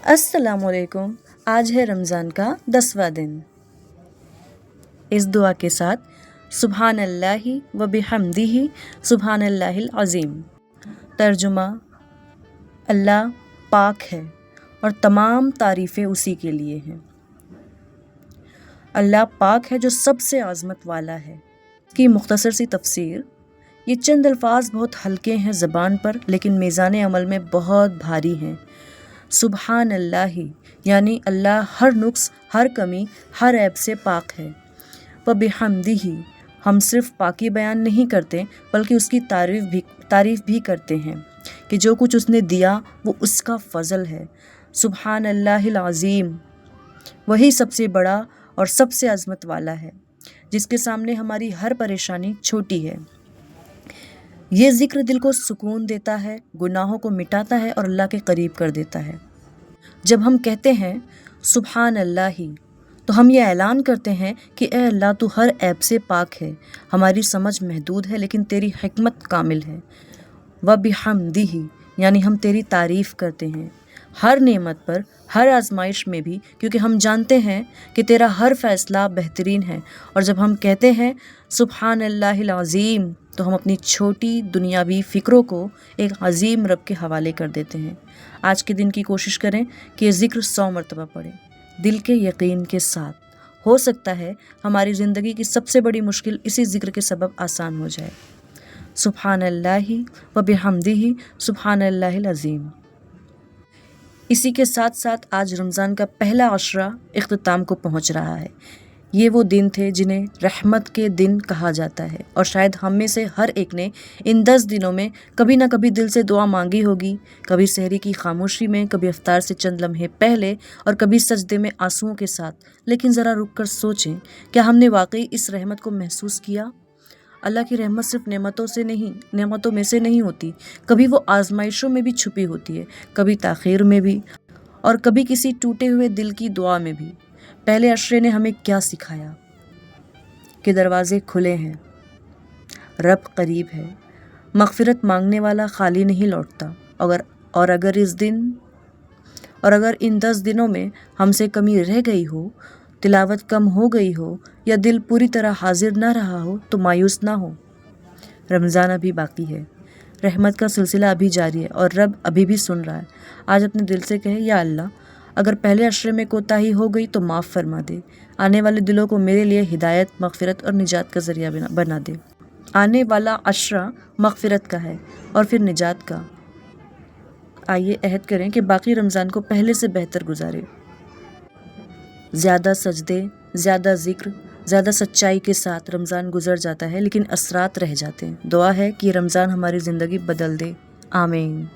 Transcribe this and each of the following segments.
अस्सलाम वालेकुम। आज है रमज़ान का 10वां दिन। इस दुआ के साथ सुबहान अल्लाहि व बिहम्दिही सुबहान अल्लाहिल अज़ीम। तर्जुमा, अल्लाह पाक है और तमाम तारीफ़ें उसी के लिए हैं। अल्लाह पाक है जो सबसे आज़मत वाला है। की मुख्तसर सी तफसीर, ये चंद अल्फाज बहुत हल्के हैं ज़बान पर, लेकिन मीज़ान अमल में बहुत भारी हैं। सुबहान अल्लाहि यानी अल्लाह हर नुक्स, हर कमी, हर ऐब से पाक है। व बिहम्दिही, हम सिर्फ पाकी बयान नहीं करते बल्कि उसकी तारीफ़ भी करते हैं कि जो कुछ उसने दिया वो उसका फ़ज़ल है। सुबहान अल्लाहिल अज़ीम, वही सबसे बड़ा और सबसे अज़मत वाला है जिसके सामने हमारी हर परेशानी छोटी है। ये ज़िक्र दिल को सुकून देता है, गुनाहों को मिटाता है और अल्लाह के करीब कर देता है। जब हम कहते हैं सुबहान अल्लाहि, तो हम ये ऐलान करते हैं कि ए अल्लाह, तू हर ऐब से पाक है, हमारी समझ महदूद है लेकिन तेरी हिकमत कामिल है। व बिहम्दिही यानी हम तेरी तारीफ़ करते हैं हर नेमत पर, हर आजमाइश में भी, क्योंकि हम जानते हैं कि तेरा हर फ़ैसला बेहतरीन है। और जब हम कहते हैं सुबहान अल्लाहिल अज़ीम, तो हम अपनी छोटी दुनियावी फ़िक्रों को एक अज़ीम रब के हवाले कर देते हैं। आज के दिन की कोशिश करें कि ये ज़िक्र 100 मरतबा पढ़ें, दिल के यकीन के साथ। हो सकता है हमारी ज़िंदगी की सबसे बड़ी मुश्किल इसी ज़िक्र के सबब आसान हो जाए। सुबहान अल्लाहि व बिहम्दिही सुबहान अल्लाहिल अज़ीम। इसी के साथ साथ आज रमज़ान का पहला अशरा इख्तिताम को पहुँच रहा है। ये वो दिन थे जिन्हें रहमत के दिन कहा जाता है, और शायद हम में से हर एक ने इन 10 दिनों में कभी ना कभी दिल से दुआ मांगी होगी। कभी सहरी की खामोशी में, कभी इफ्तार से चंद लम्हे पहले, और कभी सजदे में आंसुओं के साथ। लेकिन ज़रा रुक कर सोचें, क्या हमने वाकई इस रहमत को महसूस किया? अल्लाह की रहमत सिर्फ नेमतों में से नहीं होती, कभी वो आजमाइशों में भी छुपी होती है, कभी ताख़ीर में भी, और कभी किसी टूटे हुए दिल की दुआ में भी। पहले अशरे ने हमें क्या सिखाया? कि दरवाज़े खुले हैं, रब करीब है, मग़फ़िरत मांगने वाला खाली नहीं लौटता। अगर इन 10 दिनों में हमसे कमी रह गई हो, तिलावत कम हो गई हो, या दिल पूरी तरह हाजिर ना रहा हो, तो मायूस ना हो। रमज़ान अभी बाकी है, रहमत का सिलसिला अभी जारी है, और रब अभी भी सुन रहा है। आज अपने दिल से कहे, या अल्लाह, अगर पहले अशरे में कोताही हो गई तो माफ़ फरमा दे। आने वाले दिलों को मेरे लिए हिदायत, मग़फ़िरत और निजात का ज़रिया बना दे। आने वाला अशरा मग़फ़िरत का है और फिर निजात का। आइए अहद करें कि बाकी रमज़ान को पहले से बेहतर गुजारें। ज़्यादा सजदे, ज़्यादा ज़िक्र, ज़्यादा सच्चाई के साथ रमज़ान गुजर जाता है, लेकिन असरात रह जाते हैं। दुआ है कि रमज़ान हमारी ज़िंदगी बदल दे। आमीन।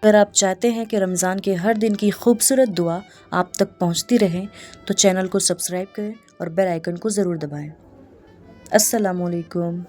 अगर आप चाहते हैं कि रमज़ान के हर दिन की खूबसूरत दुआ आप तक पहुंचती रहे, तो चैनल को सब्सक्राइब करें और बेल आइकन को ज़रूर दबाएं। अस्सलामु अलैकुम।